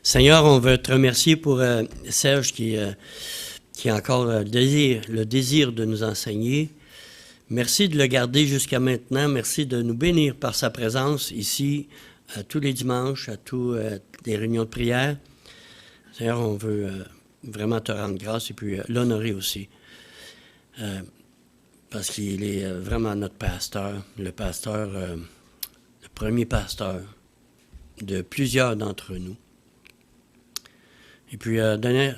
Seigneur, on veut te remercier pour Serge qui a encore le désir de nous enseigner. Merci de le garder jusqu'à maintenant. Merci de nous bénir par sa présence ici tous les dimanches, à toutes les réunions de prière. Seigneur, on veut vraiment te rendre grâce et puis l'honorer aussi. Parce qu'il est vraiment notre pasteur, le premier pasteur de plusieurs d'entre nous. Et puis,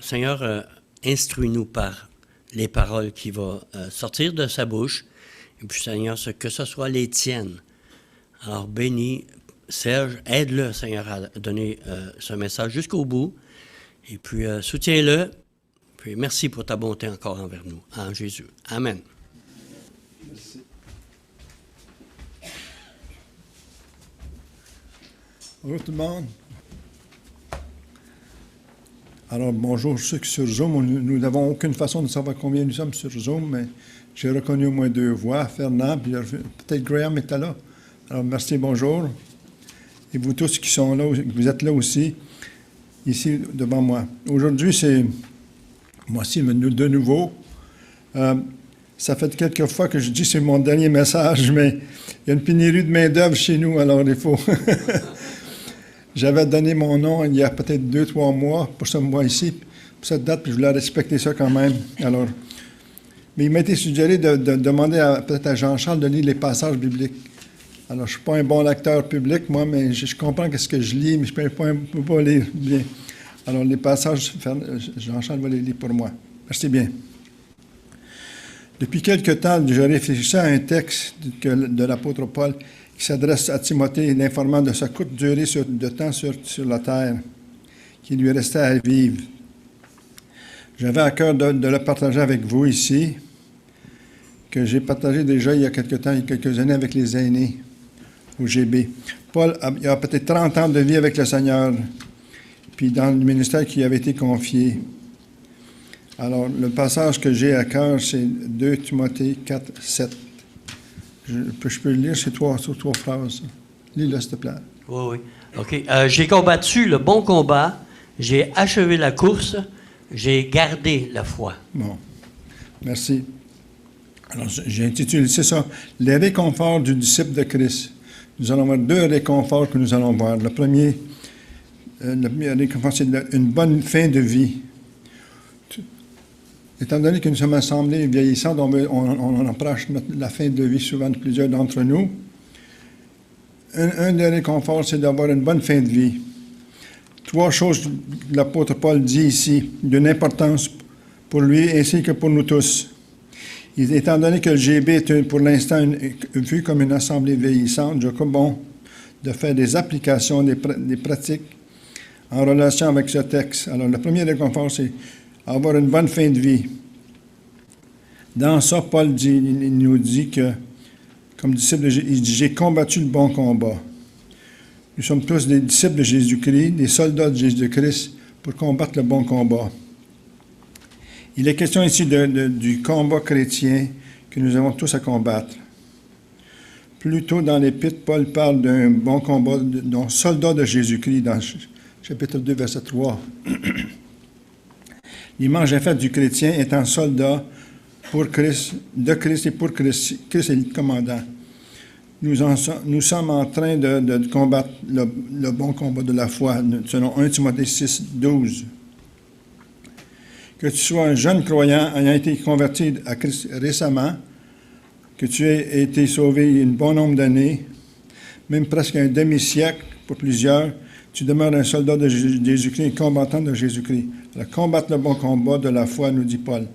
Seigneur, instruis-nous par les paroles qui vont sortir de sa bouche. Et puis, Seigneur, que ce soit les tiennes. Alors, bénis Serge, aide-le, Seigneur, à donner ce message jusqu'au bout. Et puis, soutiens-le. Puis, merci pour ta bonté encore envers nous. En Jésus. Amen. Merci. Bonjour tout le monde. Alors, bonjour ceux qui sont sur Zoom. Nous n'avons aucune façon de savoir combien nous sommes sur Zoom, mais j'ai reconnu au moins 2 voix, Fernand, puis peut-être Graham était là. Alors, merci, bonjour. Et vous tous qui sont là, vous êtes là aussi, ici devant moi. Aujourd'hui, c'est moi aussi de nouveau. Ça fait quelques fois que je dis que c'est mon dernier message, mais il y a une pénurie de main-d'œuvre chez nous, alors il faut... J'avais donné mon nom il y a peut-être 2-3 mois pour ce mois ici, pour cette date, puis je voulais respecter ça quand même. Alors, mais il m'a été suggéré de demander peut-être à Jean-Charles de lire les passages bibliques. Alors, je ne suis pas un bon lecteur public, moi, mais je comprends ce que je lis, mais je ne peux pas lire bien. Alors, les passages, Jean-Charles va les lire pour moi. Merci bien. Depuis quelque temps, je réfléchissais à un texte de l'apôtre Paul qui s'adresse à Timothée, l'informant de sa courte durée de temps sur la terre, qui lui restait à vivre. J'avais à cœur de le partager avec vous ici, que j'ai partagé déjà il y a quelques années avec les aînés au GB. Paul a peut-être 30 ans de vie avec le Seigneur, puis dans le ministère qui avait été confié. Alors, le passage que j'ai à cœur, c'est 2 Timothée 4, 7. Je peux le lire, c'est 3 phrases. Lis-le, s'il te plaît. Oui. OK. J'ai combattu le bon combat, j'ai achevé la course, j'ai gardé la foi. Bon. Merci. Alors, j'ai intitulé, c'est ça, les réconforts du disciple de Christ. Nous allons voir 2 réconforts que nous allons voir. Le premier réconfort, c'est une bonne fin de vie. Étant donné que nous sommes assemblés vieillissants, on approche la fin de vie souvent de plusieurs d'entre nous. Un des réconforts, c'est d'avoir une bonne fin de vie. 3 choses que l'apôtre Paul dit ici, d'une importance pour lui ainsi que pour nous tous. Étant donné que le GB est pour l'instant vu comme une assemblée vieillissante, je crois bon de faire des applications, des pratiques en relation avec ce texte. Alors, le premier réconfort, c'est avoir une bonne fin de vie. Dans ça, Paul nous dit que, comme disciple, il dit « J'ai combattu le bon combat ». Nous sommes tous des disciples de Jésus-Christ, des soldats de Jésus-Christ pour combattre le bon combat. Il est question ici du combat chrétien que nous avons tous à combattre. Plus tôt dans l'Épître, Paul parle d'un bon combat, d'un soldat de Jésus-Christ, dans chapitre 2, verset 3. L'image en fait du chrétien est un soldat pour Christ, de Christ et pour Christ. Christ est le commandant. Nous sommes en train de combattre le bon combat de la foi, selon 1 Timothée 6, 12. Que tu sois un jeune croyant ayant été converti à Christ récemment, que tu aies été sauvé un bon nombre d'années, même presque un demi-siècle pour plusieurs, tu demeures un soldat de Jésus-Christ, un combattant de Jésus-Christ. Alors, combattre le bon combat de la foi, nous dit Paul.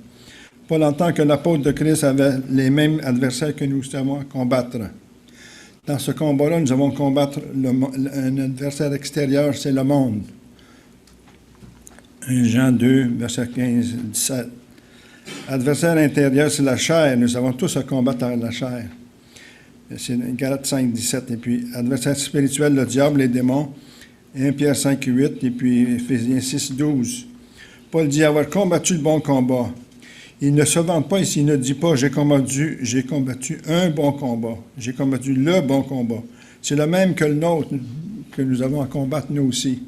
Paul entend que l'apôtre de Christ avait les mêmes adversaires que nous avons à combattre. Dans ce combat-là, nous avons combattre un adversaire extérieur, c'est le monde. 1 Jean 2, verset 15, 17. Adversaire intérieur, c'est la chair. Nous avons tous à combattre la chair. C'est Galates 5, 17. Et puis, adversaire spirituel, le diable, les démons. 1 Pierre 5, 8, et puis Éphésiens 6, 12. Paul dit avoir combattu le bon combat. Il ne se vante pas ici, il ne dit pas j'ai combattu un bon combat. J'ai combattu le bon combat. C'est le même que le nôtre que nous avons à combattre nous aussi.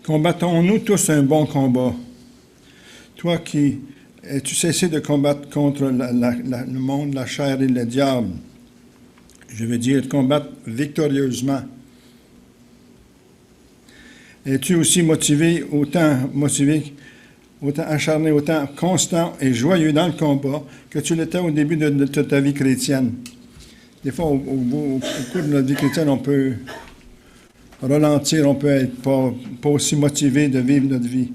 Combattons-nous tous un bon combat. Toi qui as-tu cessé de combattre contre le monde, la chair et le diable? Je veux dire, combattre victorieusement. Es-tu aussi motivé, autant acharné, autant constant et joyeux dans le combat que tu l'étais au début de ta vie chrétienne? Des fois, au cours de notre vie chrétienne, on peut ralentir, on peut être pas aussi motivé de vivre notre vie.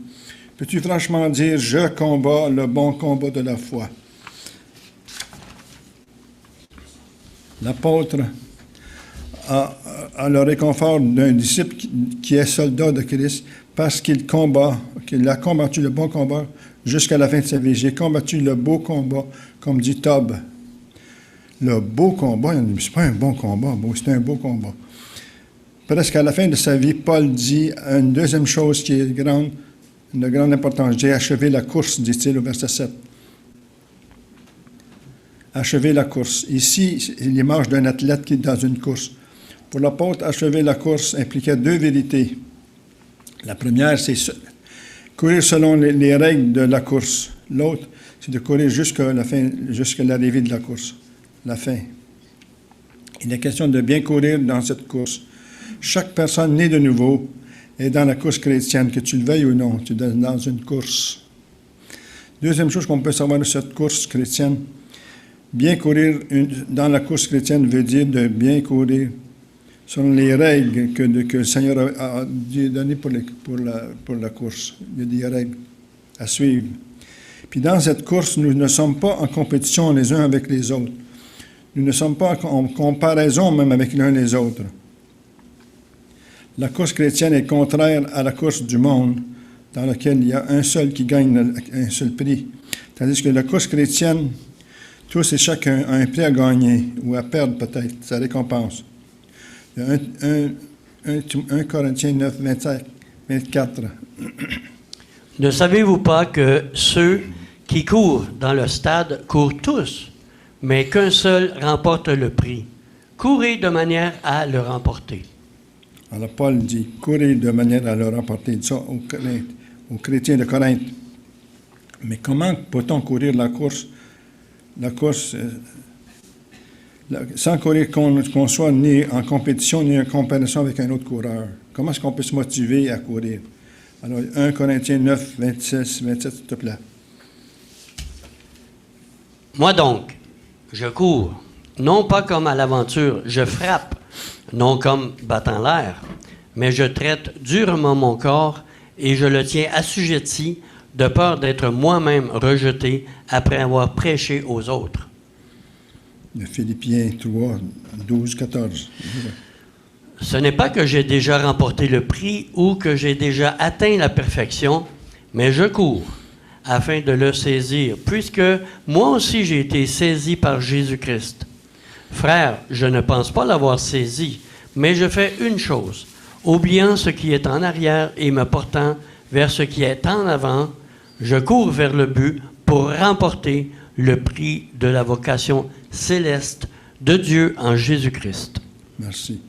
Peux-tu franchement dire, je combats le bon combat de la foi? L'apôtre a le réconfort d'un disciple qui est soldat de Christ parce qu'il a combattu le bon combat jusqu'à la fin de sa vie. J'ai combattu le beau combat, comme dit Tob. Le beau combat, c'est pas un bon combat, c'est un beau combat. Presque à la fin de sa vie, Paul dit une deuxième chose qui est de grande importance. J'ai achevé la course, dit-il au verset 7. Achever la course. Ici, l'image d'un athlète qui est dans une course. Pour l'apôtre, achever la course impliquait deux vérités. La première, c'est courir selon les règles de la course. L'autre, c'est de courir jusqu'à l'arrivée de la course, la fin. Il est question de bien courir dans cette course. Chaque personne née de nouveau est dans la course chrétienne, que tu le veuilles ou non, tu es dans une course. Deuxième chose qu'on peut savoir de cette course chrétienne, bien courir dans la course chrétienne veut dire de bien courir selon les règles que le Seigneur a données pour la course. Il y a des règles à suivre. Puis dans cette course, nous ne sommes pas en compétition les uns avec les autres. Nous ne sommes pas en comparaison même avec l'un les autres. La course chrétienne est contraire à la course du monde, dans laquelle il y a un seul qui gagne un seul prix. Tandis que la course chrétienne, tous et chacun a un prix à gagner, ou à perdre peut-être, sa récompense. 1 Corinthiens 9, 24. Ne savez-vous pas que ceux qui courent dans le stade courent tous, mais qu'un seul remporte le prix? Courez de manière à le remporter. Alors Paul dit, courez de manière à le remporter. Il dit ça aux chrétiens de Corinthe. Mais comment peut-on courir la course sans courir qu'on soit ni en compétition ni en comparaison avec un autre coureur? Comment est-ce qu'on peut se motiver à courir? Alors, 1 Corinthiens 9, 26, 27, s'il te plaît. Moi donc, je cours, non pas comme à l'aventure, je frappe, non comme battant l'air, mais je traite durement mon corps et je le tiens assujetti de peur d'être moi-même rejeté après avoir prêché aux autres. De Philippiens 3, 12, 14. Ce n'est pas que j'ai déjà remporté le prix ou que j'ai déjà atteint la perfection, mais je cours afin de le saisir, puisque moi aussi j'ai été saisi par Jésus-Christ. Frère, je ne pense pas l'avoir saisi, mais je fais une chose, oubliant ce qui est en arrière et me portant vers ce qui est en avant, je cours vers le but pour remporter le prix de la vocation céleste de Dieu en Jésus-Christ. Merci.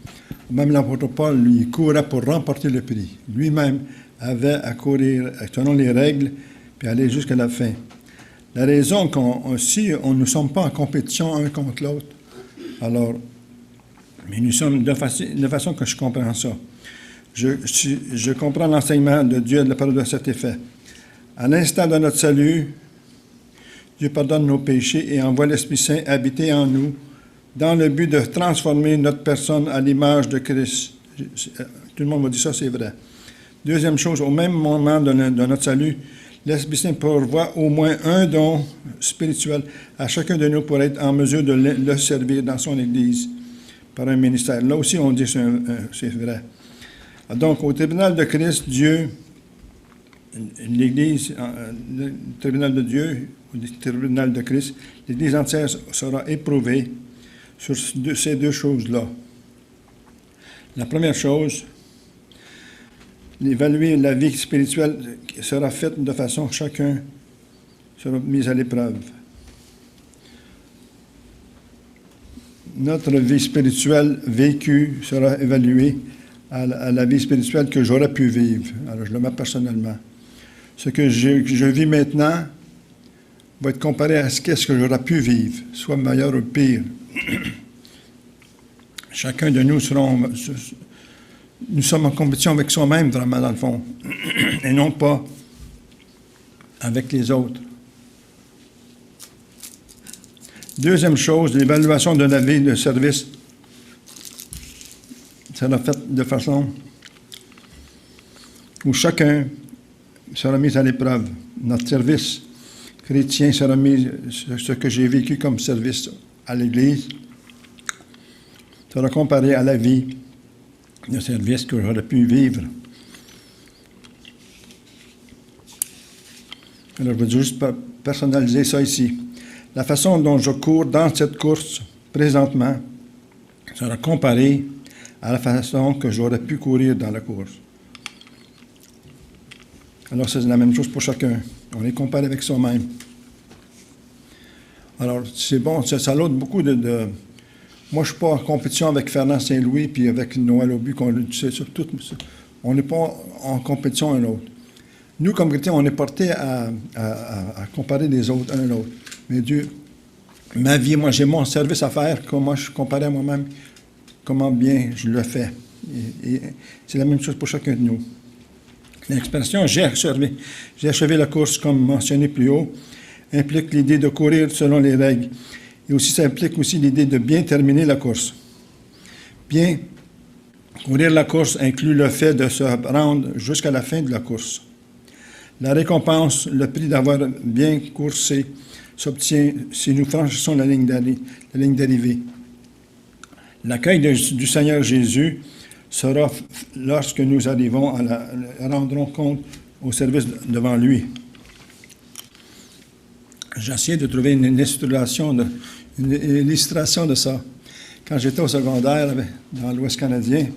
Même l'apôtre Paul, lui, courait pour remporter le prix. Lui-même avait à courir selon les règles puis aller jusqu'à la fin. La raison qu'on ne sommes pas en compétition un contre l'autre, alors, mais nous sommes de façon que je comprends ça. Je comprends l'enseignement de Dieu de la parole de cet effet. À l'instant de notre salut, Dieu pardonne nos péchés et envoie l'Esprit Saint habiter en nous dans le but de transformer notre personne à l'image de Christ. Tout le monde m'a dit ça, c'est vrai. Deuxième chose, au même moment de notre salut, l'Esprit Saint pourvoit au moins un don spirituel à chacun de nous pour être en mesure de le servir dans son Église par un ministère. Là aussi, on dit que c'est vrai. Donc, au tribunal de Christ, Dieu, l'Église, le tribunal de Dieu, le tribunal de Christ, l'Église entière sera éprouvée sur ces deux choses-là. La première chose, évaluer la vie spirituelle sera faite de façon que chacun sera mis à l'épreuve. Notre vie spirituelle vécue sera évaluée à la vie spirituelle que j'aurais pu vivre. Alors, je le mets personnellement. Ce que je vis maintenant va être comparé à ce que j'aurais pu vivre, soit meilleur ou pire. Chacun de nous nous sommes en compétition avec soi-même, vraiment, dans le fond, et non pas avec les autres. Deuxième chose, l'évaluation de la vie de service sera faite de façon où chacun sera mis à l'épreuve. Notre service chrétien sera mis, ce que j'ai vécu comme service à l'Église, sera comparé à la vie de service que j'aurais pu vivre. Alors, je vais juste personnaliser ça ici. La façon dont je cours dans cette course présentement sera comparée à la façon que j'aurais pu courir dans la course. Alors, c'est la même chose pour chacun. On est comparé avec soi-même. Alors, c'est bon, ça l'autre beaucoup de... Moi, je ne suis pas en compétition avec Fernand Saint-Louis puis avec Noël Aubu. On n'est pas en compétition un l'autre. Nous, comme chrétiens, on est portés à comparer les autres un à l'autre. Mais Dieu, ma vie, moi, j'ai mon service à faire, comment je compare à moi-même, comment bien je le fais. Et c'est la même chose pour chacun de nous. L'expression « j'ai achevé la course », comme mentionné plus haut, implique l'idée de courir selon les règles. Et aussi, ça implique aussi l'idée de bien terminer la course. Bien courir la course inclut le fait de se rendre jusqu'à la fin de la course. La récompense, le prix d'avoir bien coursé, s'obtient si nous franchissons la ligne d'arrivée. L'accueil du Seigneur Jésus sera lorsque nous arrivons rendrons compte au service devant lui. J'ai essayé de trouver une illustration de ça. Quand j'étais au secondaire dans l'Ouest canadien,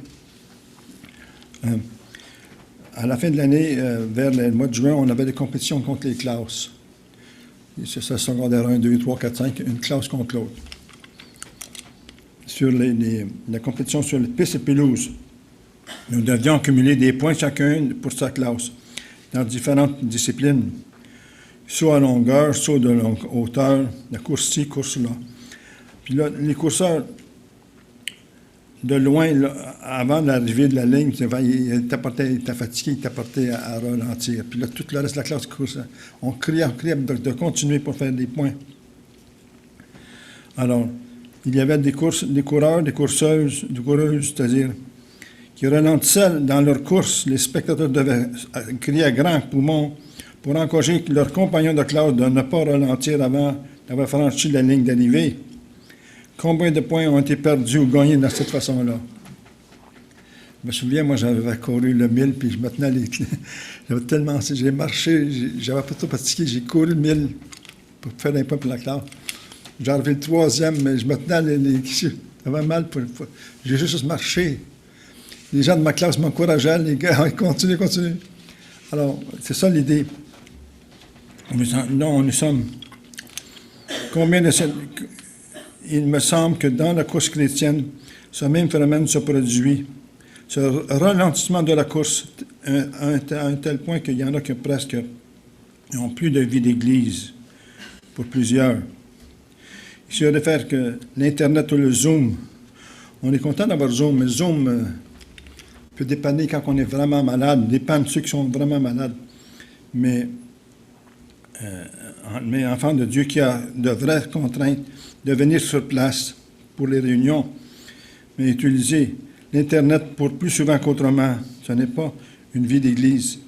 à la fin de l'année, vers le mois de juin, on avait des compétitions contre les classes. C'est ça, secondaire 1, 2, 3, 4, 5, une classe contre l'autre. Sur la compétition sur les pistes et pelouses, nous devions accumuler des points chacun pour sa classe, dans différentes disciplines, saut à longueur, saut de longue hauteur, la course-ci, course-là. Puis là, les courseurs, de loin, là, avant l'arrivée de la ligne, il était fatigué, il était porté à ralentir. Puis là, tout le reste de la classe, on criait de continuer pour faire des points. Alors, il y avait des coureurs, des courseuses, c'est-à-dire qui ralentissaient dans leur course. Les spectateurs devaient crier à grands poumons pour encourager leurs compagnons de classe de ne pas ralentir avant d'avoir franchi la ligne d'arrivée. Combien de points ont été perdus ou gagnés de cette façon-là? Je me souviens, moi, j'avais couru le 1000, puis je me tenais j'avais tellement... J'ai marché, j'avais pas trop fatigué, j'ai couru le 1000 pour faire un point pour la classe. J'ai arrivé le 3e, mais je me tenais j'avais mal j'ai juste marché. Les gens de ma classe m'encourageaient, les gars, continue. Alors, c'est ça l'idée. Non, nous sommes... Combien de... Il me semble que dans la course chrétienne, ce même phénomène se produit. Ce ralentissement de la course à un tel point qu'il y en a qui presque n'ont plus de vie d'église pour plusieurs. Il se réfère que l'Internet ou le Zoom, on est content d'avoir Zoom, mais Zoom peut dépanner quand on est vraiment malade, dépanne ceux qui sont vraiment malades. Mais enfant de Dieu qui a de vraies contraintes de venir sur place pour les réunions, mais utiliser l'Internet pour plus souvent qu'autrement, ce n'est pas une vie d'Église.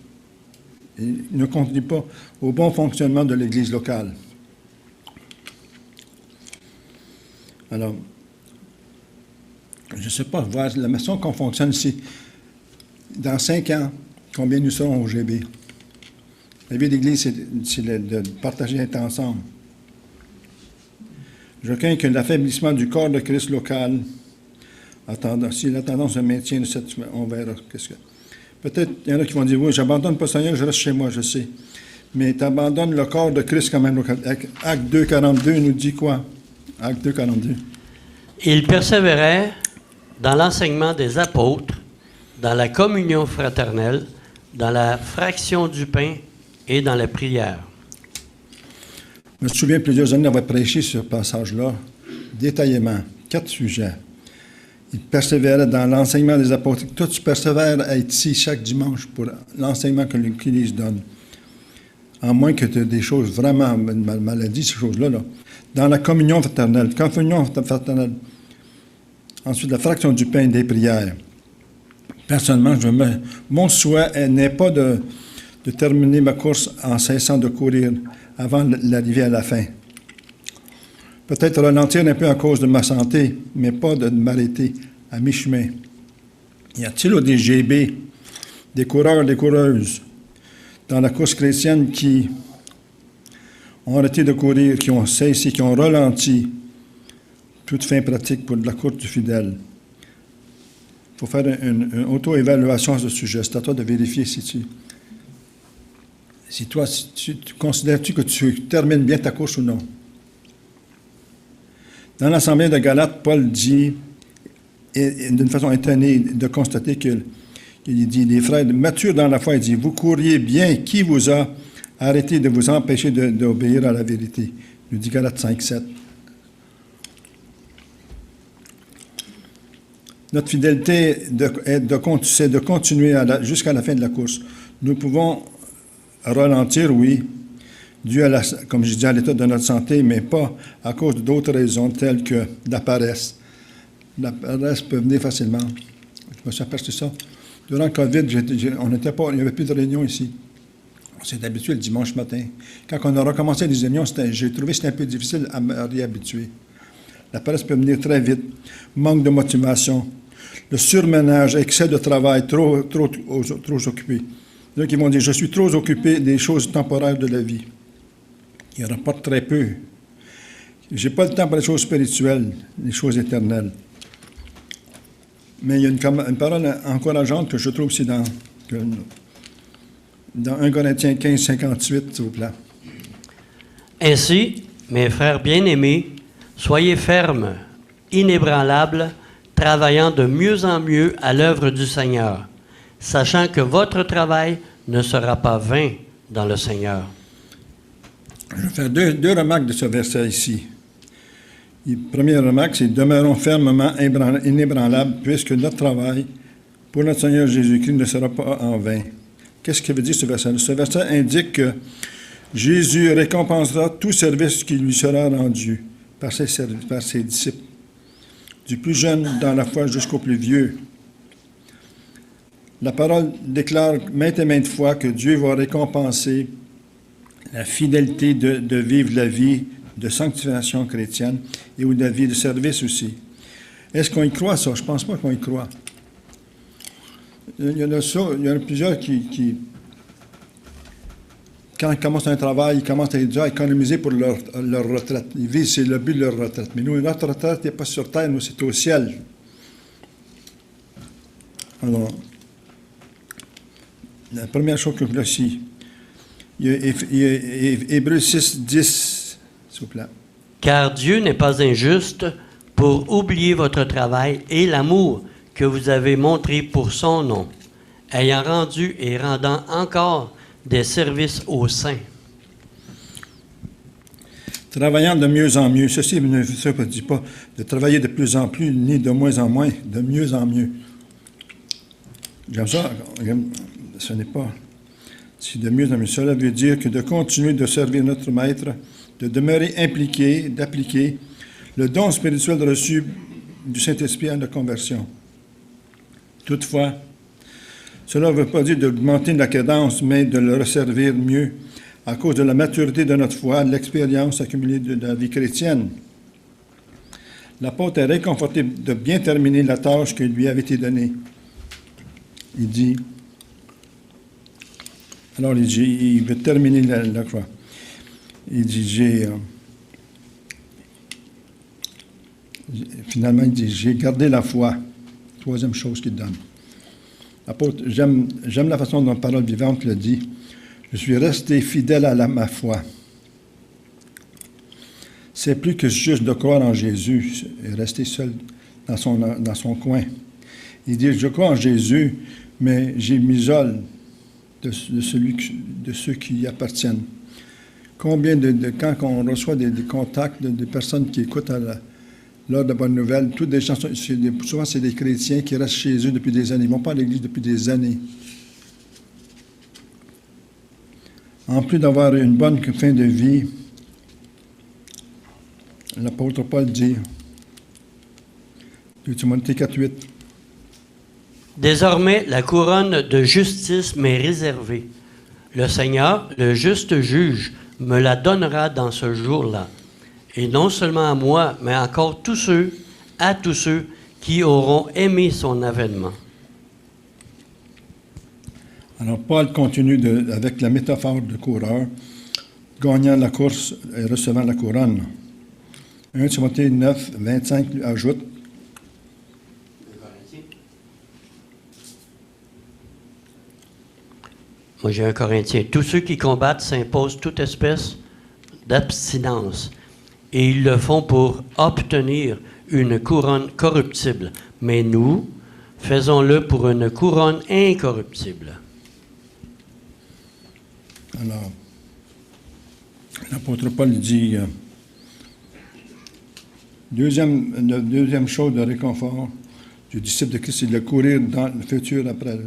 Il ne contribue pas au bon fonctionnement de l'Église locale. Alors, je ne sais pas, voir la façon qu'on fonctionne ici. Dans 5 ans, combien nous serons au GB? La vie d'Église, c'est de partager être ensemble. Je crains que l'affaiblissement du corps de Christ local, si la tendance se maintient, on verra. Peut-être il y en a qui vont dire, oui, j'abandonne pas le Seigneur, je reste chez moi, je sais. Mais tu abandonnes le corps de Christ quand même local. Acte 2, 42 nous dit quoi? Acte 2, 42. Il persévérait dans l'enseignement des apôtres, dans la communion fraternelle, dans la fraction du pain et dans la prière. Je me souviens, plusieurs années, d'avoir prêché ce passage-là, détaillément, 4 sujets. Il persévérait dans l'enseignement des apôtres. Toi, tu persévères à être ici chaque dimanche pour l'enseignement que l'Église donne. À moins que tu aies des choses vraiment, une maladie, ces choses-là. Là. Dans la communion fraternelle. Ensuite, la fraction du pain et des prières. Personnellement, mon souhait n'est pas de terminer ma course en cessant de courir avant l'arrivée à la fin. Peut-être ralentir un peu à cause de ma santé, mais pas de m'arrêter à mi-chemin. Y a-t-il des GB, des coureurs, des coureuses dans la course chrétienne qui ont arrêté de courir, qui ont cessé, qui ont ralenti toute fin pratique pour la course du fidèle? Il faut faire une auto-évaluation à ce sujet. C'est à toi de vérifier si tu considères-tu que tu termines bien ta course ou non. Dans l'Assemblée de Galates, Paul dit, et d'une façon étonnée de constater qu'il dit, les frères matures dans la foi, il dit, vous couriez bien, qui vous a arrêté de vous empêcher d'obéir à la vérité? Il dit Galates 5:7. Notre fidélité c'est de continuer jusqu'à la fin de la course. Nous pouvons ralentir, oui, dû comme je dis, à l'état de notre santé, mais pas à cause d'autres raisons telles que la paresse. La paresse peut venir facilement. Je me suis aperçu ça. Durant le COVID, il n'y avait plus de réunions ici. On s'est habitué le dimanche matin. Quand on a recommencé les réunions, j'ai trouvé que c'était un peu difficile à me réhabituer. La paresse peut venir très vite. Manque de motivation. Le surmenage, excès de travail, trop occupé. Il y en a qui vont dire, je suis trop occupé des choses temporaires de la vie. Il rapporte très peu. Je n'ai pas le temps pour les choses spirituelles, les choses éternelles. Mais il y a une parole encourageante que je trouve aussi dans 1 Corinthiens 15, 58, s'il vous plaît. Ainsi, mes frères bien-aimés, soyez fermes, inébranlables, travaillant de mieux en mieux à l'œuvre du Seigneur, sachant que votre travail ne sera pas vain dans le Seigneur. Je vais faire deux remarques de ce verset ici. La première remarque, c'est « Demeurons fermement inébranlables, puisque notre travail pour notre Seigneur Jésus-Christ ne sera pas en vain. » Qu'est-ce que veut dire ce verset? Ce verset indique que Jésus récompensera tout service qui lui sera rendu par ses disciples, du plus jeune dans la foi jusqu'au plus vieux. La parole déclare maintes et maintes fois que Dieu va récompenser la fidélité de vivre la vie de sanctification chrétienne et ou de la vie de service aussi. Est-ce qu'on y croit, ça? Je ne pense pas qu'on y croit. Il y en a plusieurs qui quand ils commencent un travail, ils commencent déjà à économiser pour leur retraite. Ils visent, c'est le but de leur retraite. Mais nous, notre retraite n'est pas sur terre, nous, c'est au ciel. Alors, la première chose que je voulais ici, il y a Hébreux 6, 10, s'il vous plaît. Car Dieu n'est pas injuste pour oublier votre travail et l'amour que vous avez montré pour son nom, ayant rendu et rendant encore des services aux saints. Travaillant de mieux en mieux. Ceci ne dit pas de travailler de plus en plus, ni de moins en moins, de mieux en mieux. J'aime ça. Ce n'est pas. C'est de mieux en mieux. Cela veut dire que de continuer de servir notre Maître, de demeurer impliqué, d'appliquer le don spirituel reçu du Saint-Esprit à la conversion. Toutefois, cela ne veut pas dire d'augmenter la cadence, mais de le resservir mieux à cause de la maturité de notre foi, de l'expérience accumulée de la vie chrétienne. L'apôtre est réconforté de bien terminer la tâche qui lui avait été donnée. Il dit, alors il veut terminer la croix. Il dit, finalement, il dit, j'ai gardé la foi. Troisième chose qu'il donne. L'apôtre, j'aime la façon dont la parole vivante le dit. Je suis resté fidèle à ma foi. C'est plus que juste de croire en Jésus et rester seul dans son coin. Il dit, je crois en Jésus, mais j'ai m'isole de ceux qui y appartiennent. Combien quand on reçoit des contacts de personnes qui écoutent l'heure de bonne nouvelle, toutes des gens, souvent c'est des chrétiens qui restent chez eux depuis des années, ils ne vont pas à l'église depuis des années. En plus d'avoir une bonne fin de vie, l'apôtre Paul dit, 2 Timothée 4:8. Désormais, la couronne de justice m'est réservée. Le Seigneur, le juste juge, me la donnera dans ce jour-là. Et non seulement à moi, mais encore à tous ceux qui auront aimé son avènement. Alors, Paul continue avec la métaphore de coureur, gagnant la course et recevant la couronne. 1 Timothée 9, 25 lui ajoute, Moi, j'ai un Corinthien. Tous ceux qui combattent s'imposent toute espèce d'abstinence, et ils le font pour obtenir une couronne corruptible. Mais nous, faisons-le pour une couronne incorruptible. Alors, l'apôtre Paul dit, deuxième chose de réconfort du disciple de Christ, c'est de courir dans le futur après.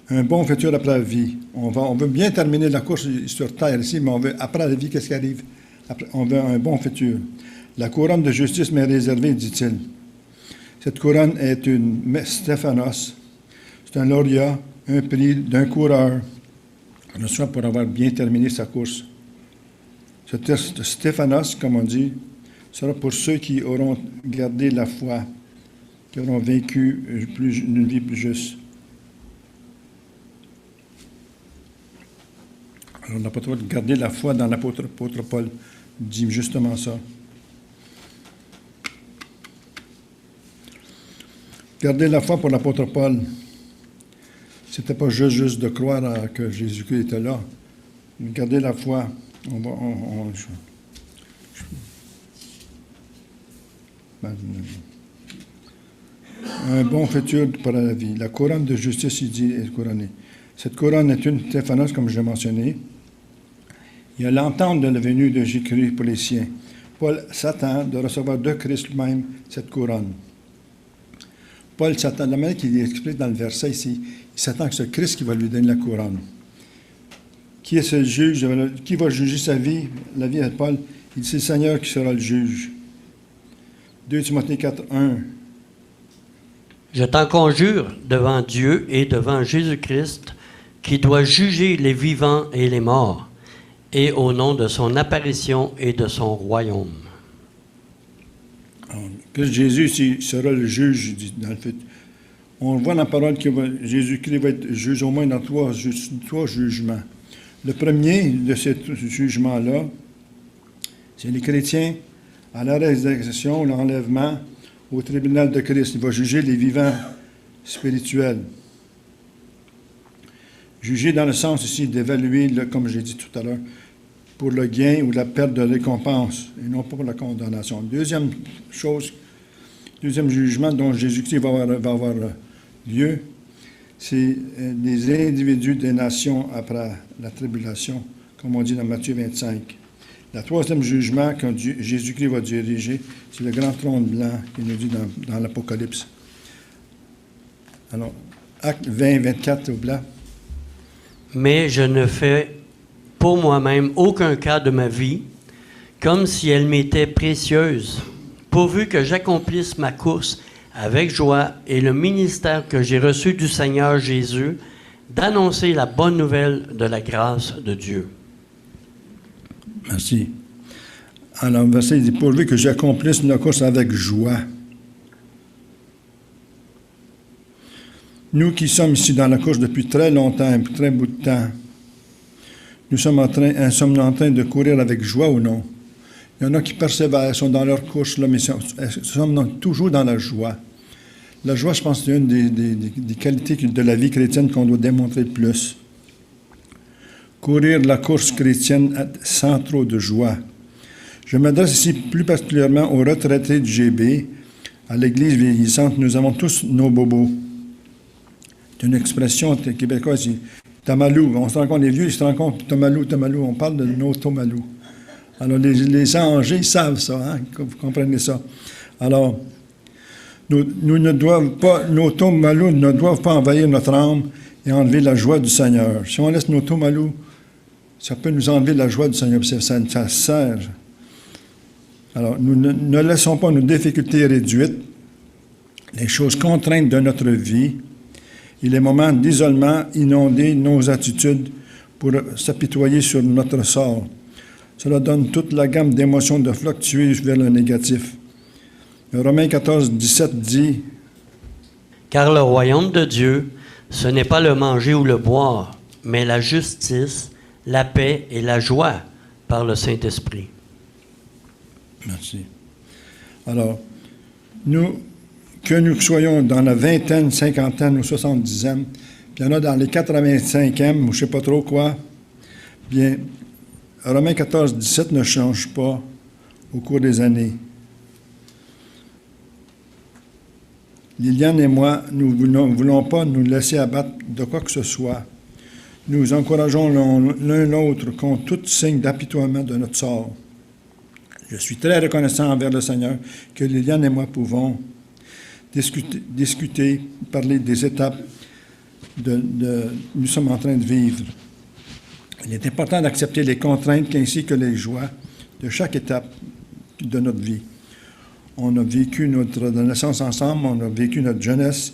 Un bon futur après la vie. On veut bien terminer la course sur terre ici, mais on veut, après la vie, qu'est-ce qui arrive? Après, on veut un bon futur. La couronne de justice m'est réservée, dit-il. Cette couronne est une Stéphanos. C'est un lauréat, un prix d'un coureur, reçoit pour avoir bien terminé sa course. Ce Stéphanos, comme on dit, sera pour ceux qui auront gardé la foi, qui auront vécu une vie plus juste. Alors, l'apôtre Paul, garder la foi dans l'apôtre Paul, dit justement ça. Garder la foi pour l'apôtre Paul, c'était pas juste de croire que Jésus-Christ était là. Garder la foi, un bon futur pour la vie. La couronne de justice, il dit, est couronnée. Cette couronne est une Stéphanos, comme je l'ai mentionné. Il y a l'entente de la venue de Jésus-Christ pour les siens. Paul s'attend de recevoir de Christ lui-même cette couronne. Paul s'attend, la manière qu'il explique dans le verset ici, il s'attend que c'est Christ qui va lui donner la couronne. Qui est ce juge? Qui va juger sa vie? La vie de Paul, il dit, c'est le Seigneur qui sera le juge. 2 Timothée 4, 1. Je t'en conjure devant Dieu et devant Jésus-Christ, qui doit juger les vivants et les morts, et au nom de son apparition et de son royaume. Alors, que Jésus sera le juge dans le futur. On voit dans la parole que Jésus-Christ va être juge au moins dans trois jugements. Le premier de ces jugements-là, c'est les chrétiens à la résurrection, l'enlèvement, au tribunal de Christ. Il va juger les vivants spirituels. Juger dans le sens ici d'évaluer, comme j'ai dit tout à l'heure, pour le gain ou la perte de récompense, et non pas pour la condamnation. Deuxième jugement dont Jésus-Christ va avoir lieu, c'est les individus des nations après la tribulation, comme on dit dans Matthieu 25. Le troisième jugement que Jésus-Christ va diriger, c'est le grand trône blanc qu'il nous dit dans l'Apocalypse. Alors, Acte 20, 24 au blanc. Mais je ne fais pour moi-même aucun cas de ma vie, comme si elle m'était précieuse, pourvu que j'accomplisse ma course avec joie et le ministère que j'ai reçu du Seigneur Jésus, d'annoncer la bonne nouvelle de la grâce de Dieu. Merci. Alors, le verset dit, pourvu que j'accomplisse ma course avec joie. Nous qui sommes ici dans la course depuis très longtemps, un très bout de temps, nous sommes en train de courir avec joie ou non? Il y en a qui persévèrent, sont dans leur course, là, mais sommes toujours dans la joie. La joie, je pense, c'est une des qualités de la vie chrétienne qu'on doit démontrer le plus. Courir la course chrétienne sans trop de joie. Je m'adresse ici plus particulièrement aux retraités du GB, à l'Église vieillissante. Nous avons tous nos bobos. C'est une expression québécoise, c'est tamalou. On se rend compte, les vieux, ils se rendent compte, tamalou. On parle de nos tomalou. Alors, les âgés savent ça, hein, vous comprenez ça. Alors, nous ne doivent pas, nos tomalou ne doivent pas envahir notre âme et enlever la joie du Seigneur. Si on laisse nos tomalou, ça peut nous enlever la joie du Seigneur, ça sert. Alors, nous ne laissons pas nos difficultés réduites, les choses contraintes de notre vie et les moments d'isolement inonder nos attitudes pour s'apitoyer sur notre sort. Cela donne toute la gamme d'émotions de fluctuer vers le négatif. Romains 14, 17 dit « Car le royaume de Dieu, ce n'est pas le manger ou le boire, mais la justice, la paix et la joie par le Saint-Esprit. » Merci. Alors, que nous soyons dans la vingtaine, cinquantaine ou 70e, puis il y en a dans les 85e, ou je ne sais pas trop quoi, bien, Romains 14, 17 ne change pas au cours des années. Liliane et moi, nous ne voulons pas nous laisser abattre de quoi que ce soit. Nous encourageons l'un l'autre contre tout signe d'apitoiement de notre sort. Je suis très reconnaissant envers le Seigneur que Liliane et moi pouvons discuter, parler des étapes nous sommes en train de vivre. Il est important d'accepter les contraintes ainsi que les joies de chaque étape de notre vie. On a vécu notre adolescence ensemble, on a vécu notre jeunesse,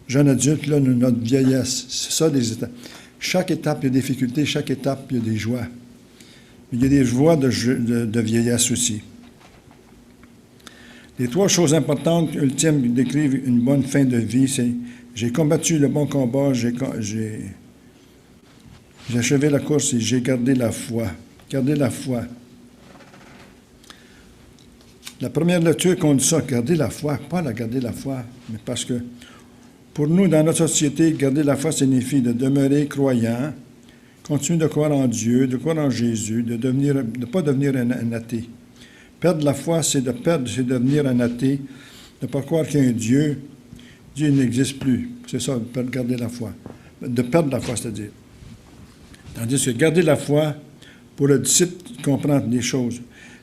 jeune adulte, là, notre vieillesse. C'est ça, des étapes. Chaque étape, il y a des difficultés, chaque étape, il y a des joies. Il y a des joies de vieillesse aussi. Les 3 choses importantes, ultimes, qui décrivent une bonne fin de vie, c'est « J'ai combattu le bon combat, j'ai achevé la course et j'ai gardé la foi. » Garder la foi. La première lecture qu'on dit ça, garder la foi, pas la garder la foi, mais parce que pour nous, dans notre société, garder la foi signifie de demeurer croyant, continuer de croire en Dieu, de croire en Jésus, de ne pas devenir un athée. Perdre la foi, c'est devenir un athée, de ne pas croire qu'il y a un Dieu. Dieu n'existe plus. C'est ça, de garder la foi. De perdre la foi, c'est-à-dire. Tandis que garder la foi, pour le disciple qui comprend des choses,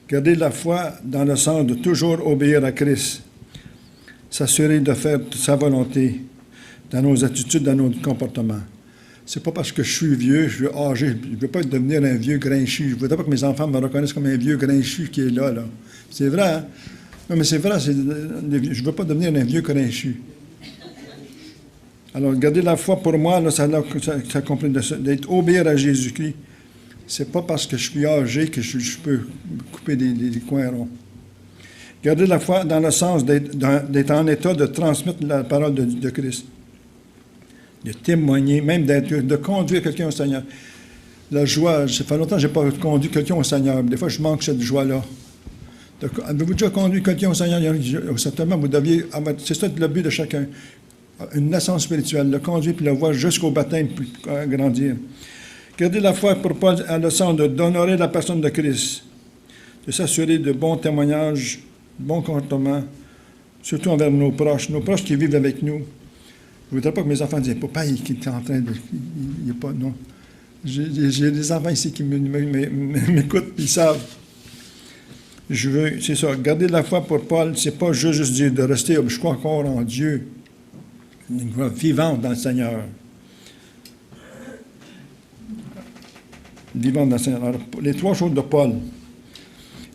garder la foi dans le sens de toujours obéir à Christ, s'assurer de faire sa volonté dans nos attitudes, dans nos comportements. C'est pas parce que je suis vieux, je suis âgé, je ne veux pas devenir un vieux grinchu. Je ne voudrais pas que mes enfants me reconnaissent comme un vieux grinchu qui est là. C'est vrai, hein? Non, mais c'est vrai, je ne veux pas devenir un vieux grinchu. Alors, garder la foi, pour moi, là, ça comprend d'être obéir à Jésus-Christ. C'est pas parce que je suis âgé que je peux couper des coins ronds. Garder la foi dans le sens d'être en état de transmettre la parole de Christ. De témoigner, même de conduire quelqu'un au Seigneur. La joie, ça fait longtemps que je n'ai pas conduit quelqu'un au Seigneur. Des fois, je manque cette joie-là. Avez-vous déjà conduit quelqu'un au Seigneur? Certainement, vous deviez... C'est ça le but de chacun. Une naissance spirituelle, le conduire puis le voir jusqu'au baptême, puis grandir. Garder la foi pour Paul a le sens d'honorer la personne de Christ, de s'assurer de bons témoignages, de bons comportements, surtout envers nos proches qui vivent avec nous. Je ne voudrais pas que mes enfants disent « Papa, il est en train de... Il n'est pas... » Non. J'ai des enfants ici qui m'écoutent, ils savent. C'est ça, garder la foi pour Paul, c'est pas juste dire de rester « Je crois encore en Dieu ». Une foi vivante dans le Seigneur. Vivante dans le Seigneur. Alors, les 3 choses de Paul,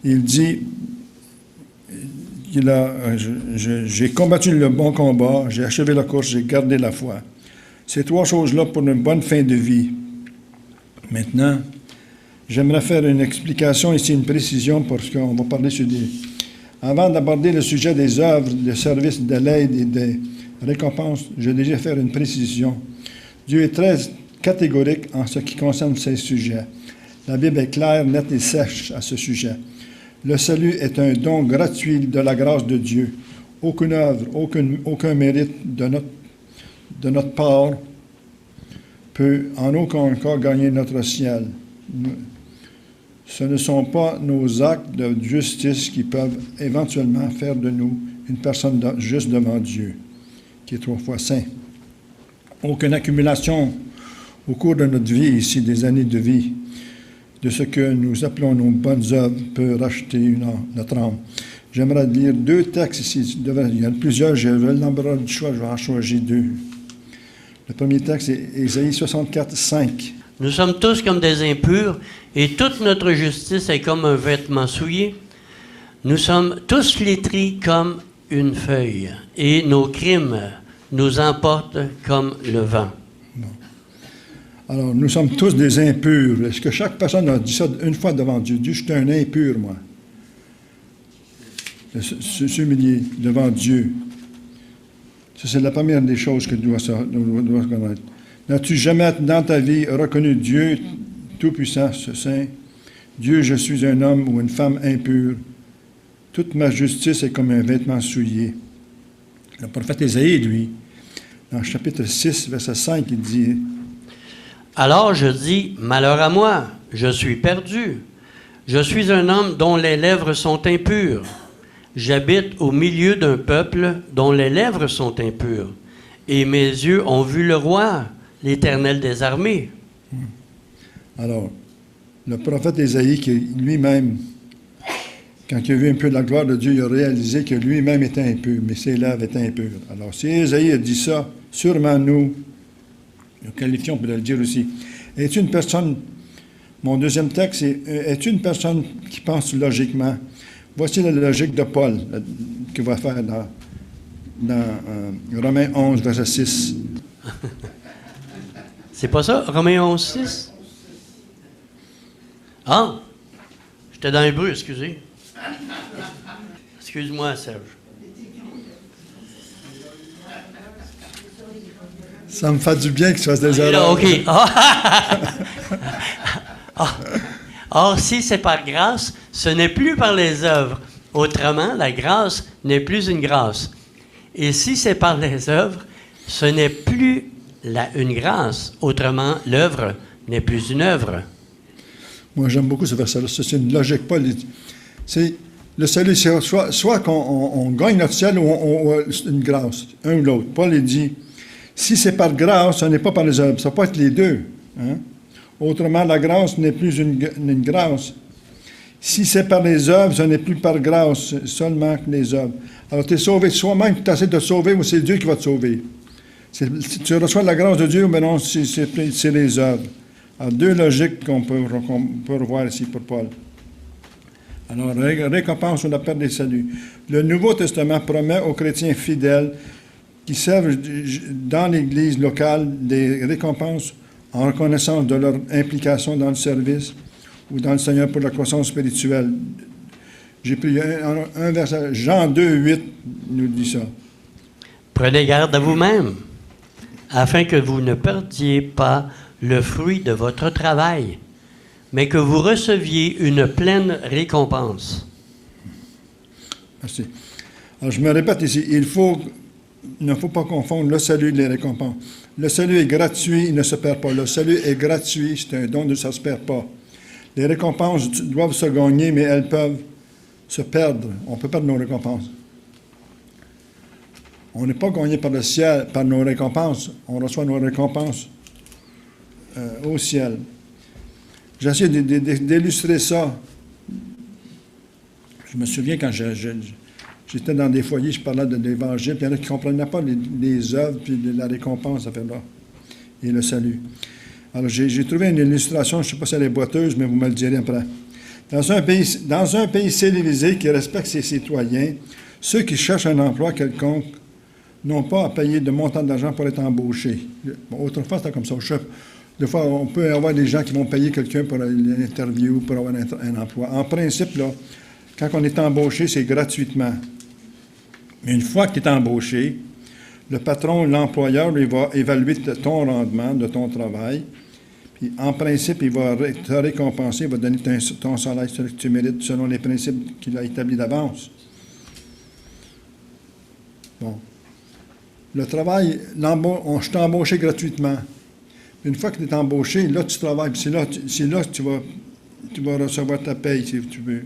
il dit j'ai combattu le bon combat, j'ai achevé la course, j'ai gardé la foi. Ces 3 choses-là pour une bonne fin de vie. Maintenant, j'aimerais faire une explication ici, une précision, parce qu'on va parler sur des... Avant d'aborder le sujet des œuvres, des services, de l'aide et des récompenses, je vais déjà faire une précision. Dieu est très catégorique en ce qui concerne ces sujets. La Bible est claire, nette et sèche à ce sujet. Le salut est un don gratuit de la grâce de Dieu. Aucune œuvre, aucun mérite de notre part peut en aucun cas gagner notre ciel. Ce ne sont pas nos actes de justice qui peuvent éventuellement faire de nous une personne juste devant Dieu, qui est 3 fois saint. aucune accumulation au cours de notre vie ici, des années de vie, de ce que nous appelons nos bonnes œuvres peut racheter notre âme. J'aimerais lire 2 textes ici. Il y en a plusieurs, je vais l'embarras du choix, je vais en choisir 2. Le premier texte est Ésaïe 64, 5. Nous sommes tous comme des impurs, et toute notre justice est comme un vêtement souillé. Nous sommes tous flétris comme une feuille, et nos crimes nous emportent comme le vent. Bon. Alors, nous sommes tous des impurs. Est-ce que chaque personne a dit ça une fois devant Dieu? Dieu, je suis un impur, moi. S'humilier devant Dieu. Ça, c'est la première des choses que nous dois connaître. N'as-tu jamais dans ta vie reconnu Dieu Tout-Puissant, Saint? Dieu, je suis un homme ou une femme impure. Toute ma justice est comme un vêtement souillé. Le prophète Ésaïe, lui, dans le chapitre 6, verset 5, il dit « Alors je dis, malheur à moi, je suis perdu. Je suis un homme dont les lèvres sont impures. J'habite au milieu d'un peuple dont les lèvres sont impures. Et mes yeux ont vu le roi, l'Éternel des armées. » Alors, le prophète Ésaïe, qui lui-même, quand il a vu un peu la gloire de Dieu, il a réalisé que lui-même était impur, mais ses lèvres étaient impures. Alors, si Ésaïe a dit ça, sûrement nous qualifions pour le dire aussi. Es-tu une personne, mon deuxième texte, es-tu une personne qui pense logiquement? Voici la logique de Paul qu'il va faire dans Romains 11, verset 6. C'est pas ça, Romains 11, 6? Ah! J'étais dans l'hébreu, excusez. Excuse-moi, Serge. Ça me fait du bien que tu fasses des erreurs. OK. Or, si c'est par grâce, ce n'est plus par les œuvres. Autrement, la grâce n'est plus une grâce. Et si c'est par les œuvres, ce n'est plus une grâce. Autrement, l'œuvre n'est plus une œuvre. Moi, j'aime beaucoup ce verset-là. C'est une logique. Paul, c'est le salut, c'est soit qu'on gagne notre ciel ou une grâce, un ou l'autre. Paul, il dit, si c'est par grâce, ce n'est pas par les œuvres. Ça peut être les deux. Hein? Autrement, la grâce n'est plus une grâce. Si c'est par les œuvres, ce n'est plus par grâce seulement que les œuvres. Alors, tu es sauvé soi-même, tu essaies de te sauver, ou c'est Dieu qui va te sauver. Si tu reçois la grâce de Dieu, mais non, c'est les œuvres. Alors, 2 logiques qu'on peut revoir ici pour Paul. Alors, récompense ou la perte des saluts. Le Nouveau Testament promet aux chrétiens fidèles qui servent dans l'Église locale des récompenses en reconnaissance de leur implication dans le service ou dans le Seigneur pour la croissance spirituelle. J'ai pris un verset, Jean 2, 8 nous dit ça. Prenez garde à vous-même, afin que vous ne perdiez pas le fruit de votre travail, mais que vous receviez une pleine récompense. Merci. Alors, je me répète ici, il ne faut pas confondre le salut et les récompenses. Le salut est gratuit, il ne se perd pas. Le salut est gratuit, c'est un don, ça ne se perd pas. Les récompenses doivent se gagner, mais elles peuvent se perdre. On peut perdre nos récompenses. On n'est pas gagné par le ciel, par nos récompenses. On reçoit nos récompenses au ciel. J'essaie d'illustrer ça. Je me souviens quand j'étais dans des foyers, je parlais de l'Évangile, puis il y en a qui ne comprenaient pas les œuvres, puis la récompense, ça fait là, et le salut. Alors, j'ai trouvé une illustration, je ne sais pas si elle est boiteuse, mais vous me le direz après. Dans un pays civilisé qui respecte ses citoyens, ceux qui cherchent un emploi quelconque n'ont pas à payer de montant d'argent pour être embauchés. Bon, autrefois, c'était comme ça. Des fois, on peut avoir des gens qui vont payer quelqu'un pour l'interview, pour avoir un emploi. En principe, là, quand on est embauché, c'est gratuitement. Mais une fois que tu es embauché, le patron, l'employeur, il va évaluer ton rendement de ton travail. Puis, en principe, il va te récompenser, il va donner ton salaire, ce que tu mérites, selon les principes qu'il a établis d'avance. Bon. Le travail, je t'ai embauché gratuitement. Une fois que tu es embauché, là, tu travailles. C'est là que tu vas recevoir ta paye, si tu veux.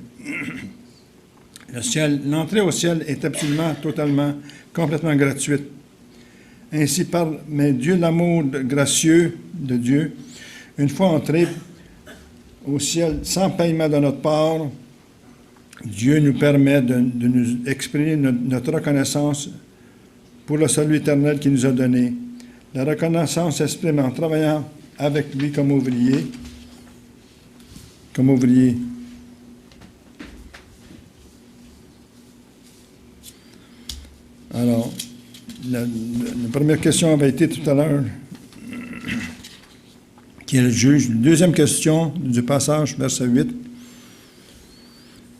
L'entrée au ciel est absolument, totalement, complètement gratuite. Ainsi, mais Dieu, l'amour gracieux de Dieu, une fois entré au ciel sans paiement de notre part, Dieu nous permet de nous exprimer notre reconnaissance pour le salut éternel qu'il nous a donné. La reconnaissance s'exprime en travaillant avec lui comme ouvrier. Alors, la première question avait été tout à l'heure, qui est le juge. Deuxième question du passage, verset 8,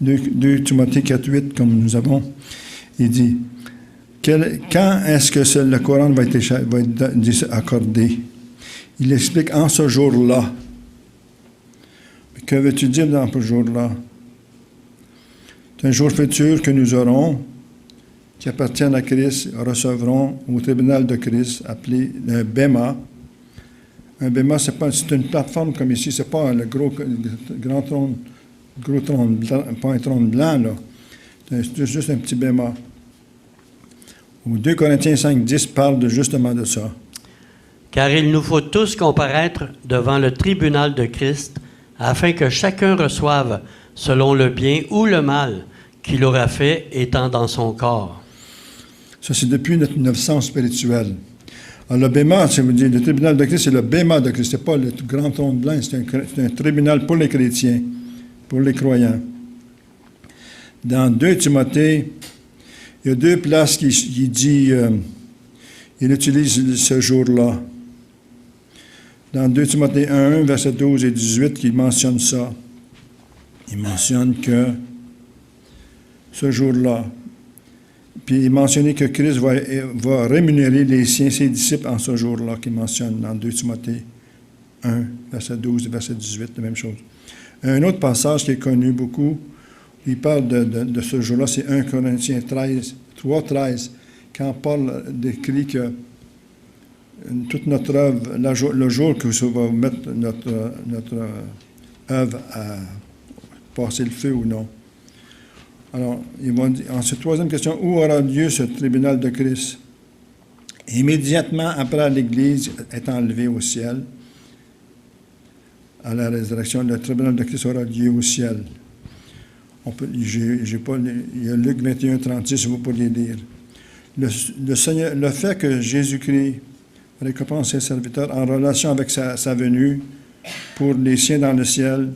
2 Timothée 4, 8, comme nous avons, il dit, quand est-ce que le Coran va être accordé? Il explique en ce jour-là. Que veux-tu dire dans ce jour-là? C'est un jour futur que nous aurons, qui appartiennent à Christ, recevront au tribunal de Christ, appelé un Béma. Un Béma, c'est une plateforme comme ici, c'est pas le grand trône, pas un trône blanc, là. C'est juste un petit Béma. 2 Corinthiens 5, 10 parle justement de ça. Car il nous faut tous comparaître devant le tribunal de Christ, afin que chacun reçoive selon le bien ou le mal qu'il aura fait étant dans son corps. Ça, c'est depuis notre sens spirituel. Alors, le Béma, ça veut dire, le tribunal de Christ, c'est le Béma de Christ, c'est pas le grand trône blanc, c'est un tribunal pour les chrétiens, pour les croyants. Dans 2 Timothée, il y a 2 places qui dit, il utilise ce jour-là. Dans 2 Timothée 1, verset 12 et 18, il mentionne ça. Il mentionne que ce jour-là, puis il mentionnait que Christ va rémunérer les siens, ses disciples en ce jour-là, qu'il mentionne dans 2 Timothée 1, verset 12 et verset 18, la même chose. Un autre passage qui est connu beaucoup, il parle de ce jour-là, c'est 1 Corinthiens 3, 13, quand Paul décrit que toute notre œuvre, le jour que ça va mettre notre œuvre à passer le feu ou non. Alors, ils vont dire, ensuite, troisième question, où aura lieu ce tribunal de Christ? Immédiatement après l'Église est enlevée au ciel, à la résurrection, le tribunal de Christ aura lieu au ciel. J'ai pas, il y a Luc 21, 36, vous pouvez lire. Le fait que Jésus-Christ récompense ses serviteurs en relation avec sa venue pour les siens dans le ciel,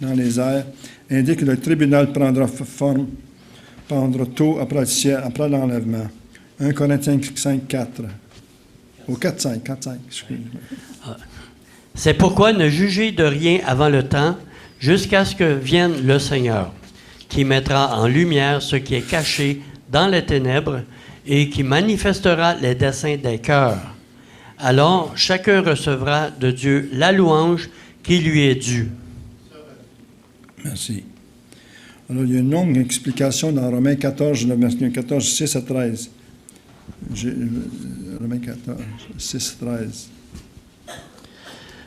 dans les airs, indique que le tribunal prendra tôt après le ciel, après l'enlèvement. 1 Corinthiens 5, 4. Au 4, 5, excusez-moi. C'est pourquoi ne jugez de rien avant le temps, jusqu'à ce que vienne le Seigneur, qui mettra en lumière ce qui est caché dans les ténèbres et qui manifestera les desseins des cœurs. Alors, chacun recevra de Dieu la louange qui lui est due. Merci. Alors, il y a une longue explication dans Romains 14, verset 14, 6 à 13. Romains 14, 6 à 13.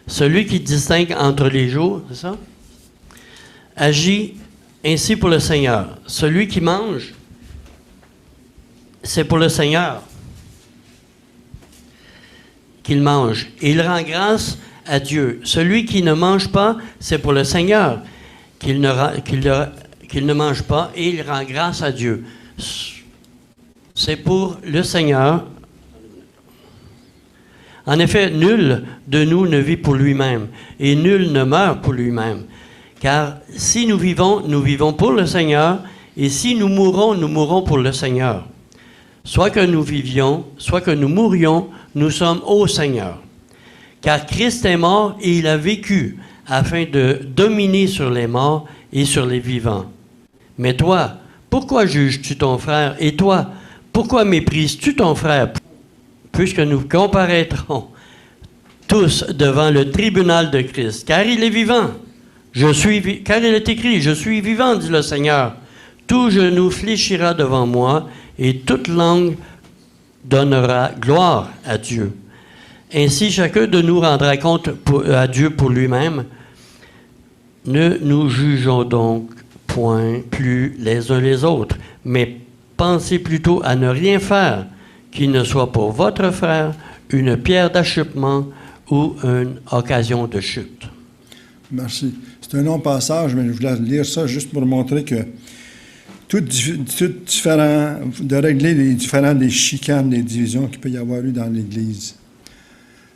Celui qui distingue entre les jours, c'est ça? Agit ainsi pour le Seigneur. Celui qui mange, c'est pour le Seigneur qu'il mange. Et il rend grâce à Dieu. Celui qui ne mange pas, c'est pour le Seigneur qu'il ne mange pas et il rend grâce à Dieu. C'est pour le Seigneur. En effet, nul de nous ne vit pour lui-même et nul ne meurt pour lui-même. Car si nous vivons pour le Seigneur, et si nous mourrons pour le Seigneur. Soit que nous vivions, soit que nous mourions, nous sommes au Seigneur. Car Christ est mort et il a vécu, afin de dominer sur les morts et sur les vivants. Mais toi, pourquoi juges-tu ton frère? Et toi, pourquoi méprises-tu ton frère? Puisque nous comparaîtrons tous devant le tribunal de Christ, car il est vivant. Car il est écrit, je suis vivant, dit le Seigneur. Tout genou fléchira devant moi, et toute langue donnera gloire à Dieu. Ainsi, chacun de nous rendra compte à Dieu pour lui-même. Ne nous jugeons donc point plus les uns les autres, mais pensez plutôt à ne rien faire, qui ne soit pour votre frère une pierre d'achoppement ou une occasion de chute. Merci. C'est un long passage, mais je voulais lire ça juste pour montrer que tout différent, de régler les différents des chicanes, des divisions qu'il peut y avoir eu dans l'Église.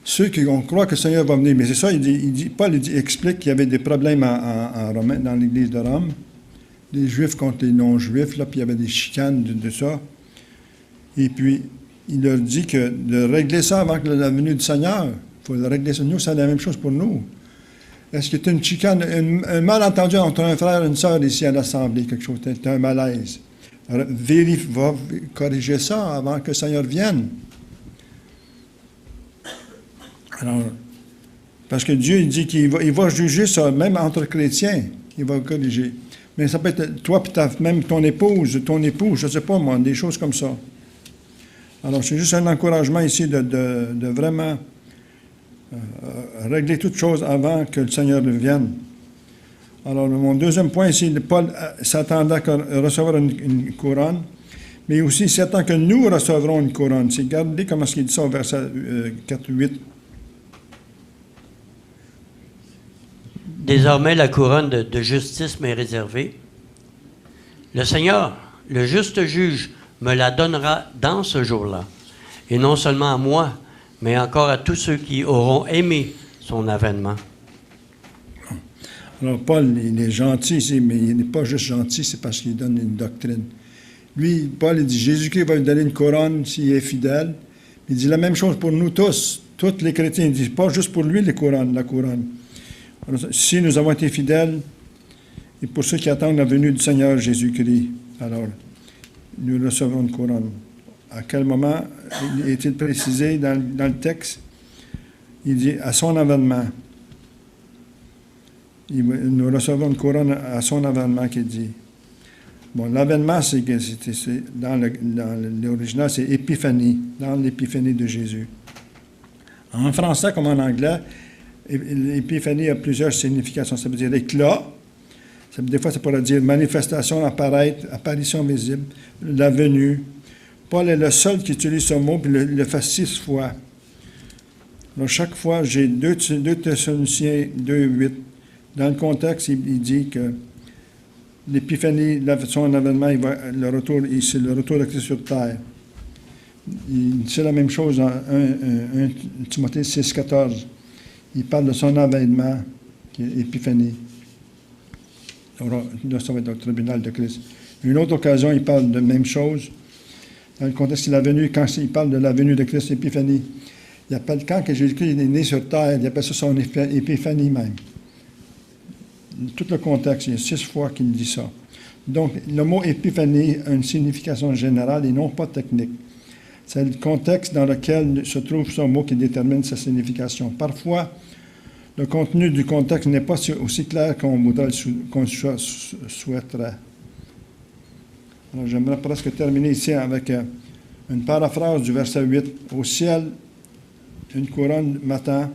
Ceux qui on croit que le Seigneur va venir, mais c'est ça, Paul explique qu'il y avait des problèmes en Romain, dans l'Église de Rome, les Juifs contre les non-Juifs, là, puis il y avait des chicanes de ça. Et puis, il leur dit que de régler ça avant que la venue du Seigneur, il faut le régler ça. Nous, c'est la même chose pour nous. Est-ce que tu as une chicane, un malentendu entre un frère et une sœur ici à l'Assemblée, quelque chose, tu as un malaise? Alors, va corriger ça avant que le Seigneur vienne. Alors, parce que Dieu il dit qu'il va juger ça, même entre chrétiens, il va corriger. Mais ça peut être toi, même ton épouse, je ne sais pas moi, des choses comme ça. Alors, c'est juste un encouragement ici de vraiment régler toutes choses avant que le Seigneur vienne. Alors, mon deuxième point ici, Paul s'attendait à recevoir une couronne, mais aussi il s'attend que nous recevrons une couronne. C'est, regardez comment il dit ça au verset 4-8. Désormais, la couronne de justice m'est réservée. Le Seigneur, le juste juge, me la donnera dans ce jour-là. Et non seulement à moi, mais encore à tous ceux qui auront aimé son avènement. Alors, Paul, il est gentil ici, mais il n'est pas juste gentil, c'est parce qu'il donne une doctrine. Lui, Paul, il dit, Jésus-Christ va lui donner une couronne s'il est fidèle. Il dit la même chose pour nous tous les chrétiens. Il dit pas juste pour lui la couronne. Alors, si nous avons été fidèles, et pour ceux qui attendent la venue du Seigneur Jésus-Christ, alors, nous recevrons une couronne. À quel moment est-il précisé dans le texte? Il dit à son avènement. Nous recevons une couronne à son avènement, qu'il dit. Bon, l'avènement, dans l'original, c'est épiphanie, dans l'épiphanie de Jésus. En français comme en anglais, l'épiphanie a plusieurs significations. Ça veut dire éclat. Des fois, ça pourrait dire manifestation, apparition visible, la venue. Paul est le seul qui utilise ce mot, puis le fait 6 fois. Alors, chaque fois, j'ai 2 Thessaloniciens 2:8. Dans le contexte, il dit que l'épiphanie, son avènement, c'est le retour de Christ sur terre. C'est la même chose dans 1 Timothée 6,14. Il parle de son avènement, qui est épiphanie. Là, ça va être au tribunal de Christ. Une autre occasion, il parle de la même chose. Dans le contexte de la venue, quand il parle de la venue de Christ, épiphanie, il appelle quand que Jésus-Christ est né sur terre, il appelle ça son épiphanie même. Tout le contexte, il y a 6 fois qu'il dit ça. Donc, le mot épiphanie a une signification générale et non pas technique. C'est le contexte dans lequel se trouve ce mot qui détermine sa signification. Parfois, le contenu du contexte n'est pas aussi clair qu'on souhaiterait. Alors, j'aimerais presque terminer ici avec une paraphrase du verset 8. Au ciel, une couronne m'attend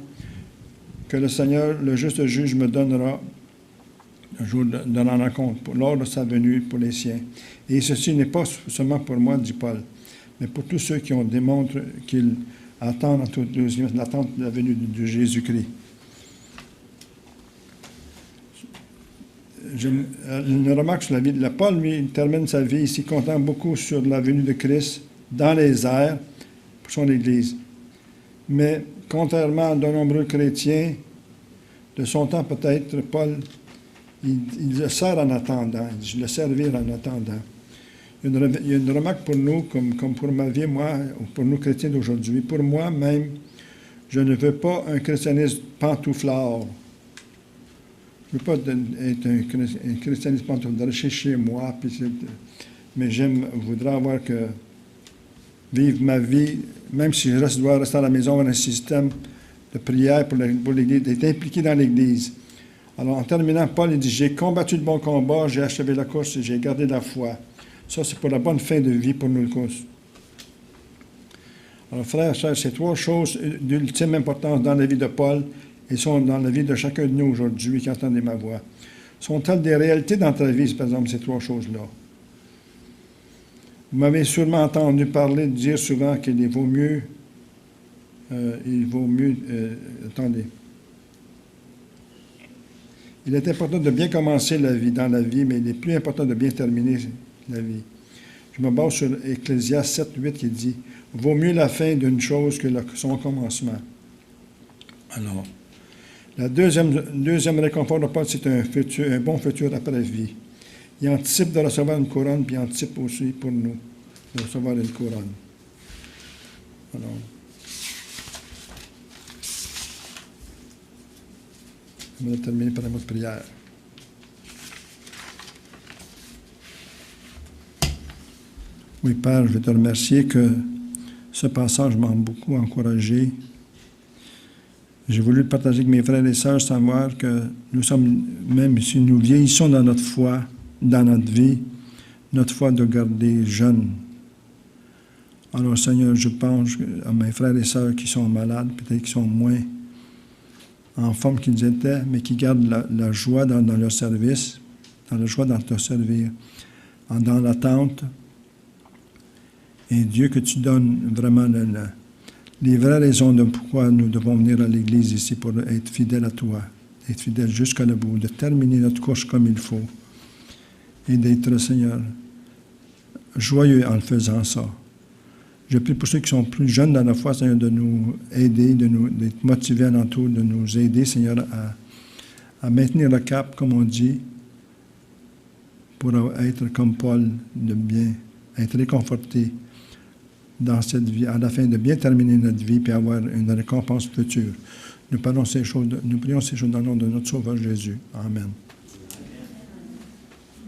que le Seigneur, le juste juge, me donnera un jour de la rencontre, lors de sa venue pour les siens. Et ceci n'est pas seulement pour moi, dit Paul, mais pour tous ceux qui démontrent qu'ils attendent l'attente de la venue de Jésus-Christ. Une remarque sur la vie de Paul, lui, il termine sa vie ici comptant beaucoup sur la venue de Christ dans les airs pour son Église. Mais contrairement à de nombreux chrétiens de son temps, peut-être, Paul, il le sert en attendant. Il dit, je le servir en attendant. Il y a une remarque pour nous, comme pour ma vie, moi, ou pour nous chrétiens d'aujourd'hui. Pour moi, même, je ne veux pas un christianisme pantouflard. Je ne veux pas être un christianisme pantouflard, rester chez moi, mais voudrais avoir que vivre ma vie, même si je dois rester à la maison, avoir un système de prière pour l'Église, d'être impliqué dans l'Église. Alors, en terminant, Paul il dit, j'ai combattu le bon combat, j'ai achevé la course et j'ai gardé la foi. Ça, c'est pour la bonne fin de vie pour nous tous. Alors, frères, sœurs, ces 3 choses d'ultime importance dans la vie de Paul et sont dans la vie de chacun de nous aujourd'hui qui entendent ma voix. Sont-elles des réalités dans ta vie, par exemple, ces 3 choses-là? Vous m'avez sûrement entendu dire souvent qu'il vaut mieux, attendez. Il est important de bien commencer dans la vie, mais il est plus important de bien terminer la vie. Je me base sur Ecclésiaste 7, 8 qui dit « Vaut mieux la fin d'une chose que son commencement ». Alors, la deuxième réconfort de Paul, c'est un bon futur après la vie. Il anticipe de recevoir une couronne, puis il anticipe aussi pour nous de recevoir une couronne. Alors, on va terminer par un mot de prière. Oui, Père, je veux te remercier que ce passage m'a beaucoup encouragé. J'ai voulu le partager avec mes frères et sœurs, savoir que nous sommes, même si nous vieillissons dans notre foi, dans notre vie, notre foi de garder jeune. Alors, Seigneur, je pense à mes frères et sœurs qui sont malades, peut-être qui sont moins en forme qu'ils étaient, mais qui gardent la joie dans leur service, dans la joie dans te servir, dans l'attente. Et Dieu, que tu donnes vraiment les vraies raisons de pourquoi nous devons venir à l'Église ici pour être fidèles à toi, être fidèles jusqu'à le bout, de terminer notre course comme il faut et d'être, Seigneur, joyeux en faisant ça. Je prie pour ceux qui sont plus jeunes dans la foi, Seigneur, de nous aider, d'être motivés alentour, de nous aider, Seigneur, à maintenir le cap, comme on dit, pour être comme Paul, de bien être réconforté dans cette vie, à la fin de bien terminer notre vie et avoir une récompense future. Nous prions ces choses dans le nom de notre Sauveur Jésus. Amen.